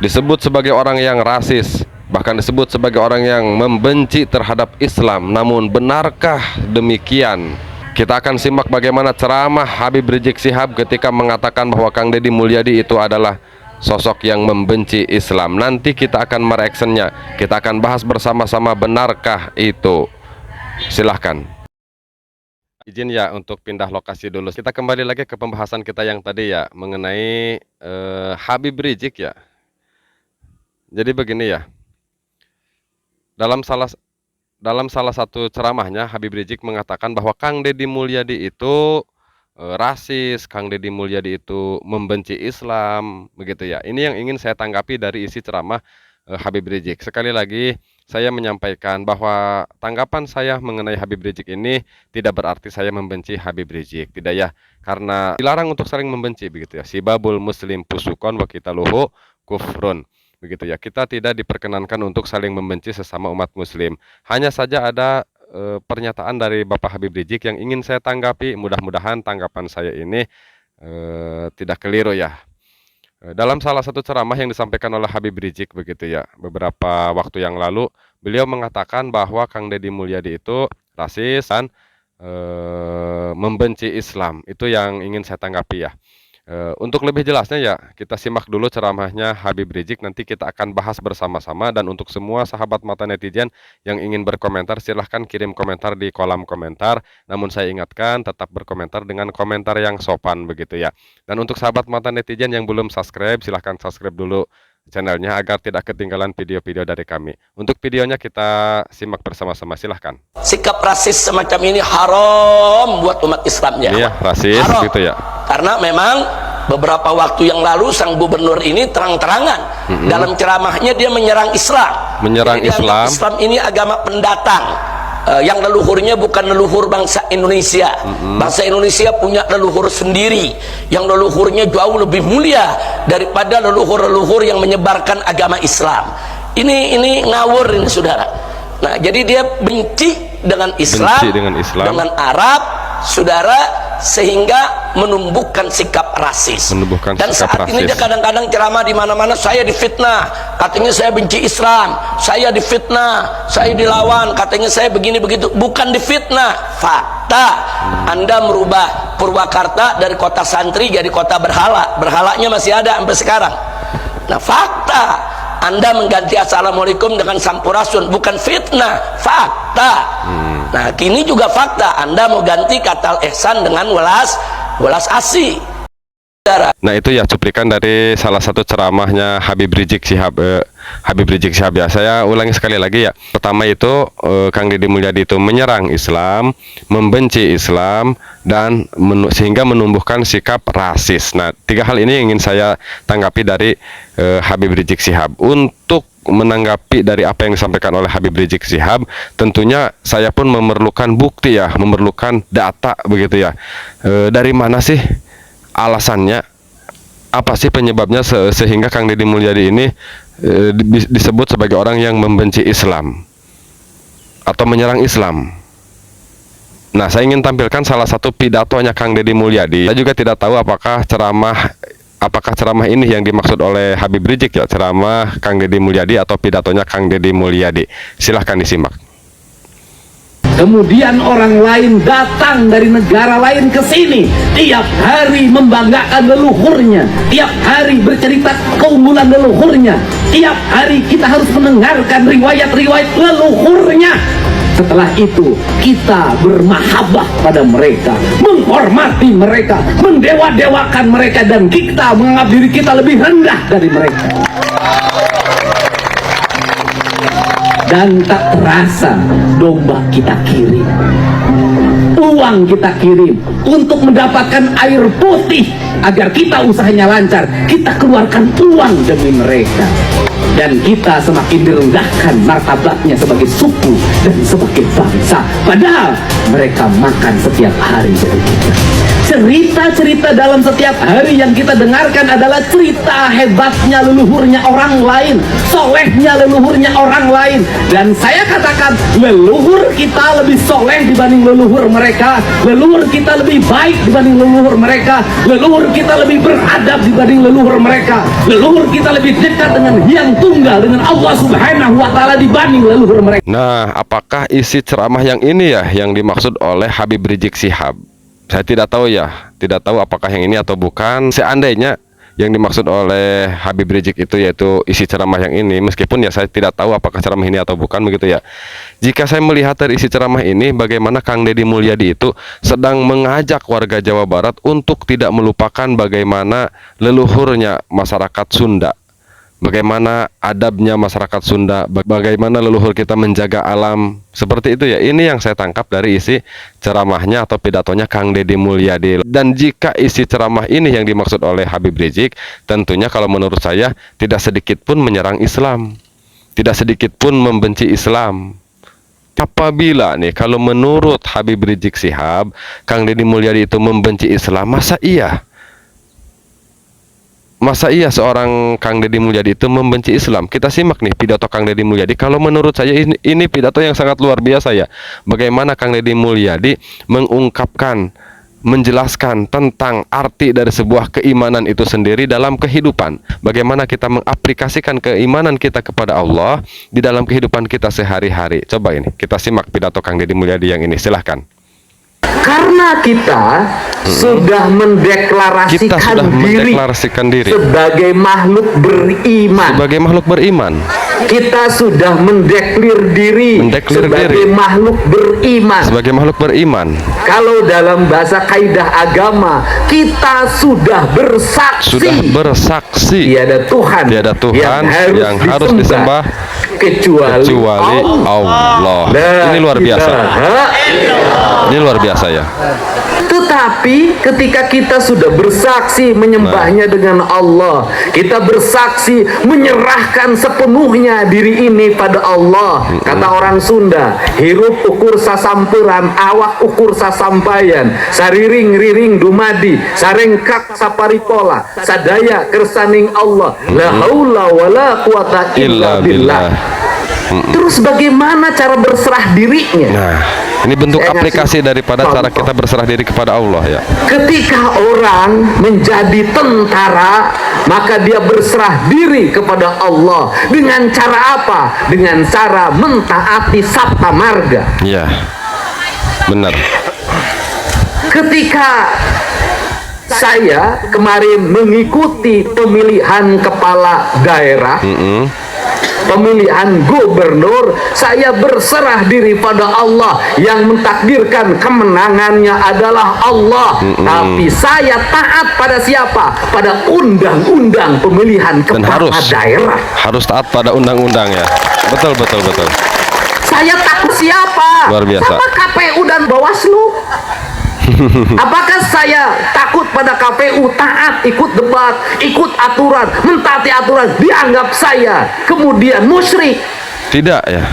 disebut sebagai orang yang rasis, bahkan disebut sebagai orang yang membenci terhadap Islam. Namun benarkah demikian? Kita akan simak bagaimana ceramah Habib Rizik Syihab ketika mengatakan bahwa Kang Deddy Mulyadi itu adalah sosok yang membenci Islam. Nanti kita akan mereaksinya. Kita akan bahas bersama-sama, benarkah itu? Silahkan. Izin ya untuk pindah lokasi dulu. Kita kembali lagi ke pembahasan kita yang tadi ya, mengenai Habib Rizik ya. Jadi begini ya, dalam salah satu ceramahnya Habib Rizik mengatakan bahwa Kang Deddy Mulyadi itu rasis, Kang Deddy Mulyadi itu membenci Islam, begitu ya. Ini yang ingin saya tanggapi dari isi ceramah Habib Rizik. Sekali lagi saya menyampaikan bahwa tanggapan saya mengenai Habib Rizik ini tidak berarti saya membenci Habib Rizik, tidak ya, karena dilarang untuk saling membenci, begitu ya. Sibabul muslim pusukon wa qitaluhu kufrun, begitu ya. Kita tidak diperkenankan untuk saling membenci sesama umat muslim. Hanya saja ada pernyataan dari Bapak Habib Rizik yang ingin saya tanggapi. Mudah-mudahan tanggapan saya ini tidak keliru ya. Dalam salah satu ceramah yang disampaikan oleh Habib Rizik, begitu ya, beberapa waktu yang lalu, beliau mengatakan bahwa Kang Deddy Mulyadi itu rasis dan membenci Islam. Itu yang ingin saya tanggapi ya. Untuk lebih jelasnya ya, kita simak dulu ceramahnya Habib Rizik, nanti kita akan bahas bersama-sama. Dan untuk semua sahabat mata netizen yang ingin berkomentar, silahkan kirim komentar di kolom komentar. Namun saya ingatkan, tetap berkomentar dengan komentar yang sopan, begitu ya. Dan untuk sahabat mata netizen yang belum subscribe, silahkan subscribe dulu channelnya agar tidak ketinggalan video-video dari kami. Untuk videonya kita simak bersama-sama, silahkan. Sikap rasis semacam ini haram buat umat Islamnya. Iya, rasis haram. Gitu ya. Karena memang beberapa waktu yang lalu sang gubernur ini terang-terangan dalam ceramahnya dia menyerang Islam. Menyerang Islam. Islam ini agama pendatang. Yang leluhurnya bukan leluhur bangsa Indonesia. Bangsa Indonesia punya leluhur sendiri yang leluhurnya jauh lebih mulia daripada leluhur-leluhur yang menyebarkan agama Islam. Ini ngawur ini saudara. Nah, jadi dia benci dengan Islam, dengan Arab, saudara, sehingga menumbuhkan sikap rasis. Dan saat ini dia kadang-kadang ceramah di mana-mana, saya difitnah, katanya saya benci Islam, saya difitnah, saya dilawan, katanya saya begini begitu. Bukan difitnah, fakta. Anda merubah Purwakarta dari kota santri jadi kota berhala. Berhalanya masih ada sampai sekarang. Nah, fakta. Anda mengganti assalamualaikum dengan sampurasun, bukan fitnah, fakta. Nah, kini juga fakta. Anda mau ganti kata ihsan dengan welas asih. Nah, itu ya cuplikan dari salah satu ceramahnya Habib Rizik Syihab. Habib Rizik Syihab ya. Saya ulangi sekali lagi ya. Pertama itu Kang Deddy Mulyadi itu menyerang Islam, membenci Islam, dan sehingga menumbuhkan sikap rasis. Nah, tiga hal ini yang ingin saya tanggapi dari Habib Rizik Syihab. Untuk menanggapi dari apa yang disampaikan oleh Habib Rizik Syihab, tentunya saya pun memerlukan bukti ya, memerlukan data, begitu ya. Dari mana sih alasannya, apa sih penyebabnya sehingga Kang Deddy Mulyadi ini disebut sebagai orang yang membenci Islam atau menyerang Islam. Nah, saya ingin tampilkan salah satu pidatonya Kang Deddy Mulyadi. Saya juga tidak tahu apakah ceramah ini yang dimaksud oleh Habib Rizik ya, ceramah Kang Deddy Mulyadi atau pidatonya Kang Deddy Mulyadi. Silahkan disimak. Kemudian orang lain datang dari negara lain ke sini, tiap hari membanggakan leluhurnya, tiap hari bercerita keunggulan leluhurnya, tiap hari kita harus mendengarkan riwayat-riwayat leluhurnya. Setelah itu kita bermahabbah pada mereka, menghormati mereka, mendewa-dewakan mereka, dan kita menganggap diri kita lebih rendah dari mereka. Dan tak terasa domba kita kirim, uang kita kirim untuk mendapatkan air putih agar kita usahanya lancar. Kita keluarkan uang demi mereka, dan kita semakin direndahkan martabatnya sebagai suku dan sebagai bangsa. Padahal mereka makan setiap hari dari kita. Cerita-cerita dalam setiap hari yang kita dengarkan adalah cerita hebatnya leluhurnya orang lain, solehnya leluhurnya orang lain. Dan saya katakan leluhur kita lebih soleh dibanding leluhur mereka. mereka. Leluhur kita lebih baik dibanding leluhur mereka. Leluhur kita lebih beradab dibanding leluhur mereka. Leluhur kita lebih dekat dengan Hyang Tunggal, dengan Allah Subhanahu wa Ta'ala dibanding leluhur mereka. Nah, apakah isi ceramah yang ini ya yang dimaksud oleh Habib Rizik Syihab? Saya tidak tahu ya, tidak tahu apakah yang ini atau bukan. Seandainya yang dimaksud oleh Habib Rizik itu yaitu isi ceramah yang ini, meskipun ya saya tidak tahu apakah ceramah ini atau bukan begitu ya. Jika saya melihat dari isi ceramah ini, bagaimana Kang Deddy Mulyadi itu sedang mengajak warga Jawa Barat untuk tidak melupakan bagaimana leluhurnya masyarakat Sunda, bagaimana adabnya masyarakat Sunda, bagaimana leluhur kita menjaga alam, seperti itu ya. Ini yang saya tangkap dari isi ceramahnya atau pidatonya Kang Deddy Mulyadi. Dan jika isi ceramah ini yang dimaksud oleh Habib Rizik, tentunya kalau menurut saya tidak sedikit pun menyerang Islam, tidak sedikit pun membenci Islam. Apabila nih, kalau menurut Habib Rizik Syihab, Kang Deddy Mulyadi itu membenci Islam, masa iya? Masa iya seorang Kang Deddy Mulyadi itu membenci Islam? Kita simak nih pidato Kang Deddy Mulyadi. Kalau menurut saya ini pidato yang sangat luar biasa ya. Bagaimana Kang Deddy Mulyadi mengungkapkan, menjelaskan tentang arti dari sebuah keimanan itu sendiri dalam kehidupan. Bagaimana kita mengaplikasikan keimanan kita kepada Allah di dalam kehidupan kita sehari-hari. Coba ini, kita simak pidato Kang Deddy Mulyadi yang ini. Silahkan. Karena kita sudah mendeklarasikan diri sebagai makhluk beriman. Sebagai makhluk beriman. Kita sudah mendeklir diri sebagai makhluk beriman. Sebagai makhluk beriman. Kalau dalam bahasa kaidah agama, kita sudah bersaksi. Sudah bersaksi. Tiada Tuhan yang harus disembah kecuali Allah. Ini luar biasa. Ini luar biasa ya. Tetapi ketika kita sudah bersaksi menyembahnya dengan Allah, kita bersaksi menyerahkan sepenuhnya diri ini pada Allah. Kata orang Sunda, hirup ukur sasampuran, awak ukur sasampayan, sariring riring dumadi, sarengkak saparipola, sadaya kersaning Allah, la haula wala quwata illa billah. Terus bagaimana cara berserah dirinya? Nah, ini bentuk aplikasi daripada cara kita berserah diri kepada Allah ya. Ketika orang menjadi tentara, maka dia berserah diri kepada Allah. Dengan cara apa? Dengan cara mentaati sabta marga. Iya, benar. Ketika saya kemarin mengikuti pemilihan kepala daerah, pemilihan gubernur, saya berserah diri pada Allah. Yang mentakdirkan kemenangannya adalah Allah. Tapi saya taat pada siapa? Pada undang-undang pemilihan kepala daerah. Harus taat pada undang-undang ya. Betul. Saya takut siapa? Luar biasa. Sama KPU dan Bawaslu. Apakah saya takut pada KPU, taat, ikut debat, ikut aturan, mentaati aturan, dianggap saya kemudian musyrik? Tidak ya.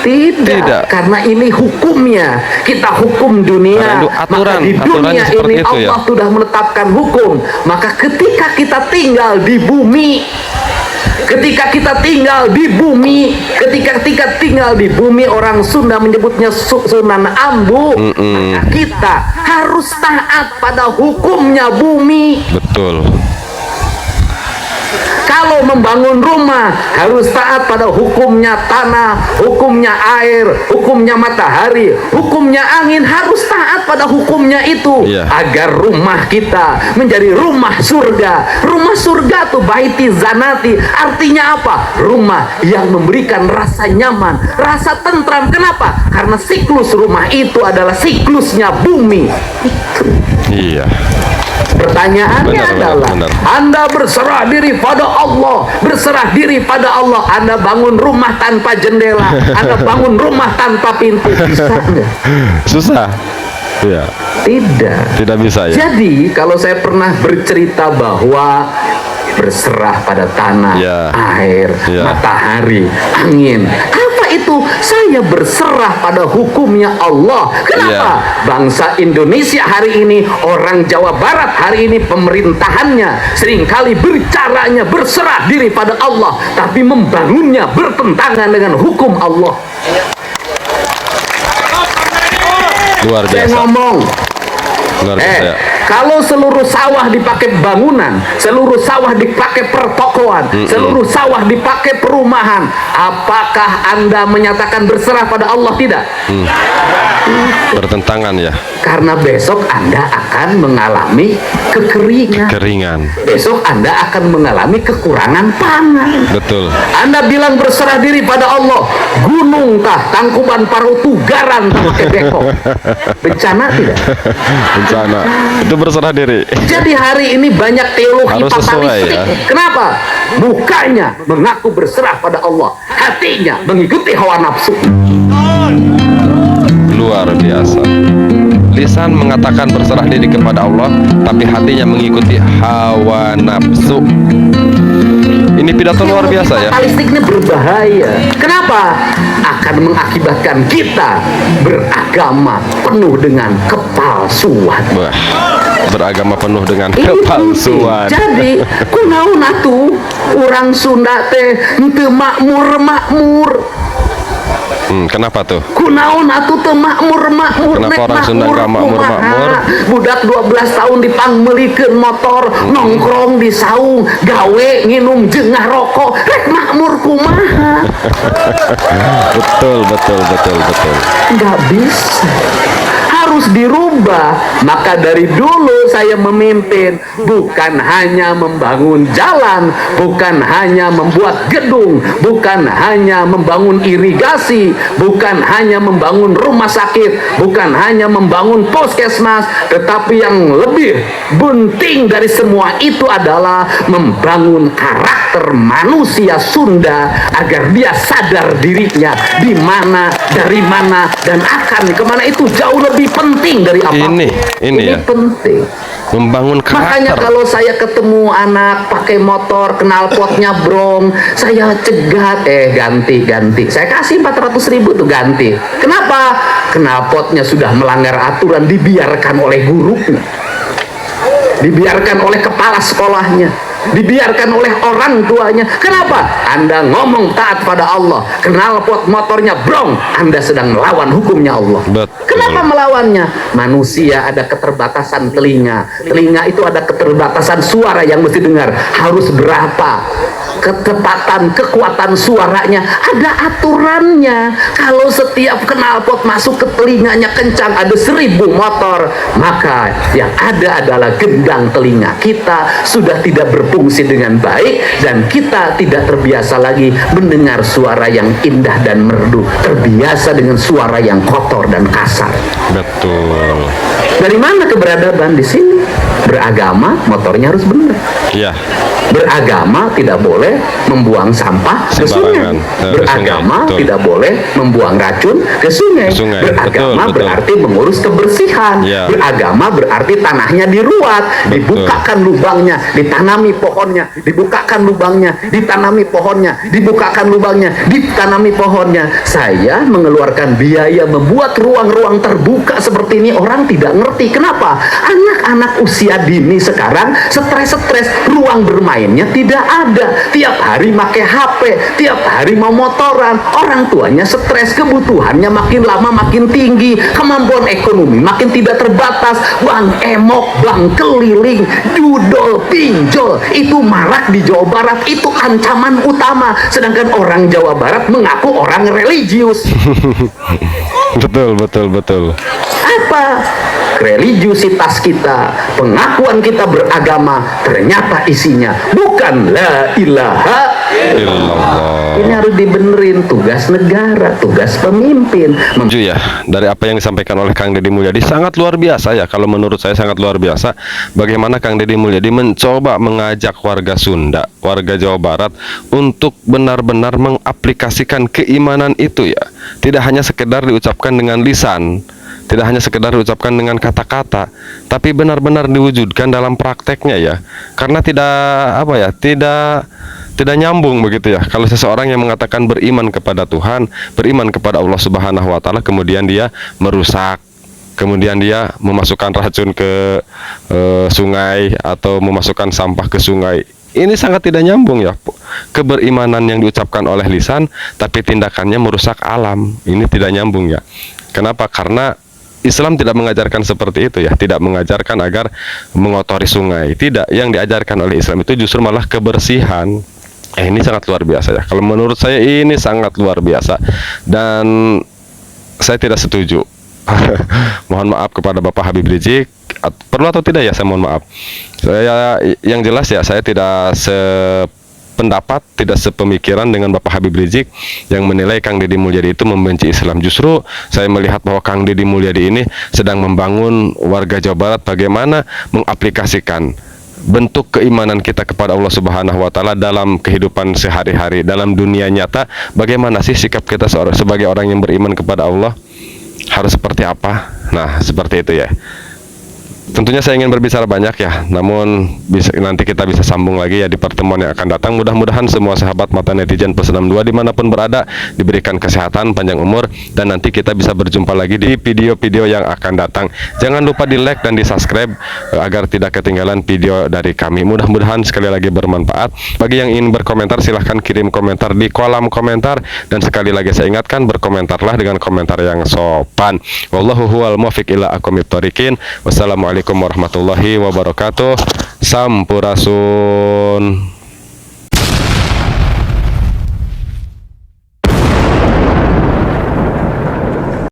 Tidak, karena ini hukumnya. Kita hukum dunia, aturan, maka di dunia ini Allah ya. sudah menetapkan hukum. Maka ketika kita tinggal di bumi, ketika tinggal di bumi, orang Sunda menyebutnya Sunan Ambu. Maka kita harus taat pada hukumnya bumi. Betul. Kalau membangun rumah harus taat pada hukumnya tanah, hukumnya air, hukumnya matahari, hukumnya angin, harus taat pada hukumnya itu. Agar rumah kita menjadi rumah surga. Rumah surga tuh baiti zanati, artinya apa? Rumah yang memberikan rasa nyaman, rasa tentram. Kenapa? Karena siklus rumah itu adalah siklusnya bumi. Iya. Pertanyaannya adalah, Anda berserah diri pada Allah, berserah diri pada Allah. Anda bangun rumah tanpa jendela, Anda bangun rumah tanpa pintu, bisa nggak? Susah. Ya. Tidak bisa ya. Jadi kalau saya pernah bercerita bahwa berserah pada tanah, air, matahari, angin, apa itu? Saya berserah pada hukumnya Allah. Kenapa? Bangsa Indonesia hari ini, orang Jawa Barat hari ini, pemerintahannya seringkali bercaranya berserah diri pada Allah, tapi membangunnya bertentangan dengan hukum Allah. Luar Saya biasa. ngomong, Luar biasa ya. kalau seluruh sawah dipakai bangunan, seluruh sawah dipakai pertokoan, seluruh sawah dipakai perumahan, apakah Anda menyatakan berserah pada Allah? Tidak. Bertentangan ya. Karena besok Anda akan mengalami kekeringan. Keringan. Besok Anda akan mengalami kekurangan pangan. Betul. Anda bilang berserah diri pada Allah, gunung tah, Tangkuban Parau Tugaran tah pakai beko. Bencana tidak? Bencana. Itu berserah diri. Jadi hari ini banyak teologi Harus sesuai, fatalistik. ya. Kenapa? Mukanya mengaku berserah pada Allah, hatinya mengikuti hawa nafsu. Luar biasa. Lisan mengatakan berserah diri kepada Allah, tapi hatinya mengikuti hawa nafsu. Ini pidato luar biasa ya. Fatalistik ini berbahaya. Kenapa? Akan mengakibatkan kita beragama penuh dengan kepalsuan. Wah, beragama penuh dengan Ini kepalsuan. penting. Jadi kunaon atuh orang Sunda teh henteu makmur. Kenapa tuh? Kunaon atuh teu makmur. Kenapa Nek orang Sunda nggak makmur? Budak 12 tahun dipangmelikeun motor, nongkrong di saung, gawe nginum jengah rokok, rek makmur kumaha? Betul. Nggak bisa, harus dirubah. Maka dari dulu saya memimpin bukan hanya membangun jalan, bukan hanya membuat gedung, bukan hanya membangun irigasi, bukan hanya membangun rumah sakit, bukan hanya membangun puskesmas, tetapi yang lebih penting dari semua itu adalah membangun karakter manusia Sunda agar dia sadar dirinya di mana, dari mana, dan akan kemana. Itu jauh lebih penting dari apapun. Ini ya. Penting. Membangun Makanya karakter. kalau saya ketemu anak pakai motor knalpotnya brong, saya cegat, ganti. Saya kasih 400.000 tuh ganti. Kenapa? Knalpotnya sudah melanggar aturan, dibiarkan oleh gurunya, dibiarkan oleh kepala sekolahnya, dibiarkan oleh orang tuanya. Kenapa? Anda ngomong taat pada Allah, knalpot motornya brong, Anda sedang melawan hukumnya Allah. Betul. Kenapa melawannya? Manusia ada keterbatasan telinga. Telinga itu ada keterbatasan suara yang mesti dengar. Harus berapa? Ketepatan, kekuatan suaranya ada aturannya. Kalau setiap knalpot masuk ke telinganya kencang, ada 1000 motor, maka yang ada adalah gendang telinga kita sudah tidak berfungsi dengan baik, dan kita tidak terbiasa lagi mendengar suara yang indah dan merdu, terbiasa dengan suara yang kotor dan kasar. Betul. Dari mana keberadaban di sini? Beragama, motornya harus benar. Iya. Beragama tidak boleh membuang sampah ke sungai. Sembarangan, ke Beragama sungai, betul. tidak boleh membuang racun ke sungai. Ke sungai, Beragama betul. berarti mengurus kebersihan. Ya. Beragama berarti tanahnya diruat, dibukakan lubangnya, ditanami pohonnya, dibukakan lubangnya, ditanami pohonnya, dibukakan lubangnya, ditanami pohonnya. Saya mengeluarkan biaya membuat ruang-ruang terbuka seperti ini, orang tidak ngerti. Kenapa? Anak-anak usia dini sekarang stres, ruang bermainnya tidak ada. Tiap hari pakai HP, tiap hari mau motoran. Orang tuanya stres, kebutuhannya makin lama makin tinggi, kemampuan ekonomi makin tidak terbatas. Bang emok, bang keliling, judol, pinjol itu marak di Jawa Barat. Itu ancaman utama. Sedangkan orang Jawa Barat mengaku orang religius. Betul. Apa? Religiusitas kita, pengakuan kita beragama, ternyata isinya bukan la ilaha Illallah. Ini harus dibenerin, tugas negara, tugas pemimpin. Setuju ya, dari apa yang disampaikan oleh Kang Deddy Mulyadi sangat luar biasa ya. Kalau menurut saya sangat luar biasa bagaimana Kang Deddy Mulyadi mencoba mengajak warga Sunda, warga Jawa Barat untuk benar-benar mengaplikasikan keimanan itu ya. Tidak hanya sekedar diucapkan dengan lisan, tidak hanya sekedar diucapkan dengan kata-kata, tapi benar-benar diwujudkan dalam prakteknya ya. Karena tidak nyambung begitu ya. Kalau seseorang yang mengatakan beriman kepada Tuhan, beriman kepada Allah Subhanahu wa taala, kemudian dia merusak, kemudian dia memasukkan racun ke sungai atau memasukkan sampah ke sungai. Ini sangat tidak nyambung ya. Keberimanan yang diucapkan oleh lisan tapi tindakannya merusak alam. Ini tidak nyambung ya. Kenapa? Karena Islam tidak mengajarkan seperti itu ya, tidak mengajarkan agar mengotori sungai. Tidak, yang diajarkan oleh Islam itu justru malah kebersihan. Ini sangat luar biasa ya. Kalau menurut saya ini sangat luar biasa dan saya tidak setuju. Mohon maaf kepada Bapak Habib Rizik, perlu atau tidak ya saya mohon maaf. Saya yang jelas ya saya tidak sependapat, tidak sepemikiran dengan Bapak Habib Rizik yang menilai Kang Deddy Mulyadi itu membenci Islam. Justru saya melihat bahwa Kang Deddy Mulyadi ini sedang membangun warga Jawa Barat bagaimana mengaplikasikan bentuk keimanan kita kepada Allah Subhanahu wa taala dalam kehidupan sehari-hari, dalam dunia nyata. Bagaimana sih sikap kita sebagai orang yang beriman kepada Allah? Harus seperti apa? Nah, seperti itu ya. Tentunya saya ingin berbicara banyak ya, namun nanti kita bisa sambung lagi ya di pertemuan yang akan datang. Mudah-mudahan semua sahabat mata netizen plus 62 dimanapun berada diberikan kesehatan, panjang umur, dan nanti kita bisa berjumpa lagi di video-video yang akan datang. Jangan lupa di like dan di subscribe agar tidak ketinggalan video dari kami. Mudah-mudahan sekali lagi bermanfaat. Bagi yang ingin berkomentar silahkan kirim komentar di kolom komentar, dan sekali lagi saya ingatkan berkomentarlah dengan komentar yang sopan. Wallahu huwal muwaffiq ila aqwamit thoriqin. Wassalamualaikum warahmatullahi wabarakatuh. Sampurasun.